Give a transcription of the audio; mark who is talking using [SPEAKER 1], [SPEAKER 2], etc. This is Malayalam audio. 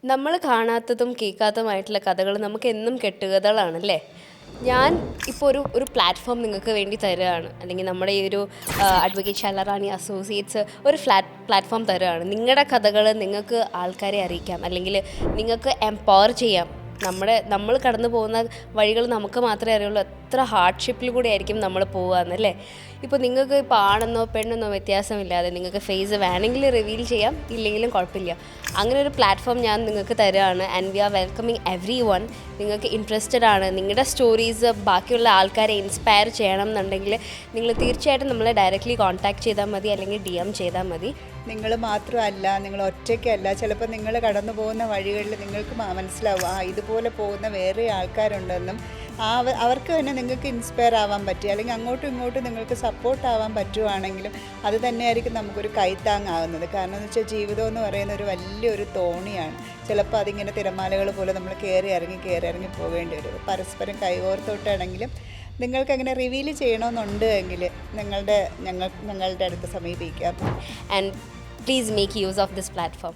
[SPEAKER 1] നമ്മൾ കാണാത്തതും കേൾക്കാത്തതുമായിട്ടുള്ള കഥകൾ നമുക്ക് എന്നും കെട്ടുകഥകളാണല്ലേ. ഞാൻ ഇപ്പോൾ ഒരു പ്ലാറ്റ്ഫോം നിങ്ങൾക്ക് വേണ്ടി തരുകയാണ്, അല്ലെങ്കിൽ നമ്മുടെ ഈ ഒരു അഡ്വക്കേറ്റ് ശൈലറാണി അസോസിയേറ്റ്സ് ഒരു പ്ലാറ്റ്ഫോം തരുകയാണ്. നിങ്ങളുടെ കഥകൾ നിങ്ങൾക്ക് ആൾക്കാരെ അറിയിക്കാം, അല്ലെങ്കിൽ നിങ്ങൾക്ക് എംപവർ ചെയ്യാം. നമ്മൾ കടന്നു പോകുന്ന വഴികൾ നമുക്ക് മാത്രമേ അറിയുള്ളൂ. എത്ര ഹാർഡ്ഷിപ്പിൽ കൂടെ ആയിരിക്കും നമ്മൾ പോകുകയെന്നല്ലേ. ഇപ്പോൾ നിങ്ങൾക്ക് ഇപ്പോൾ ആണെന്നോ പെണ്ണെന്നോ വ്യത്യാസമില്ലാതെ നിങ്ങൾക്ക് ഫേസ് വേണമെങ്കിൽ റിവീൽ ചെയ്യാം, ഇല്ലെങ്കിലും കുഴപ്പമില്ല. അങ്ങനെ ഒരു പ്ലാറ്റ്ഫോം ഞാൻ നിങ്ങൾക്ക് തരുകയാണ്. And we are welcoming everyone. നിങ്ങൾക്ക് ഇൻട്രസ്റ്റഡ് ആണ്, നിങ്ങളുടെ സ്റ്റോറീസ് ബാക്കിയുള്ള ആൾക്കാരെ ഇൻസ്പയർ ചെയ്യണം എന്നുണ്ടെങ്കിൽ നിങ്ങൾ തീർച്ചയായിട്ടും നമ്മളെ ഡയറക്റ്റ്ലി കോൺടാക്ട് ചെയ്താൽ മതി, അല്ലെങ്കിൽ DM ചെയ്താൽ മതി.
[SPEAKER 2] നിങ്ങൾ മാത്രമല്ല, നിങ്ങൾ ഒറ്റയ്ക്കല്ല. ചിലപ്പോൾ നിങ്ങൾ കടന്നു പോകുന്ന വഴികളിൽ നിങ്ങൾക്ക് മനസ്സിലാവും ഇതുപോലെ പോകുന്ന വേറെ ആൾക്കാരുണ്ടെന്നും അവർക്ക് തന്നെ നിങ്ങൾക്ക് ഇൻസ്പയർ ആവാൻ പറ്റുക, അല്ലെങ്കിൽ അങ്ങോട്ടും ഇങ്ങോട്ടും നിങ്ങൾക്ക് സപ്പോർട്ട് ആവാൻ പറ്റുവാണെങ്കിലും അത് തന്നെയായിരിക്കും നമുക്കൊരു കൈത്താങ്ങാകുന്നത്. കാരണം എന്ന് വെച്ചാൽ ജീവിതം എന്ന് പറയുന്ന ഒരു വലിയൊരു തോണിയാണ്. ചിലപ്പോൾ അതിങ്ങനെ തിരമാലകൾ പോലെ നമ്മൾ കയറി ഇറങ്ങി പോകേണ്ടി വരും. പരസ്പരം കൈകോർത്തോട്ടാണെങ്കിലും നിങ്ങൾക്ക് അങ്ങനെ റിവീൽ ചെയ്യണമെന്നുണ്ട് എങ്കിൽ ഞങ്ങളുടെ അടുത്ത് സമീപിക്കാം.
[SPEAKER 1] And please make use of this platform.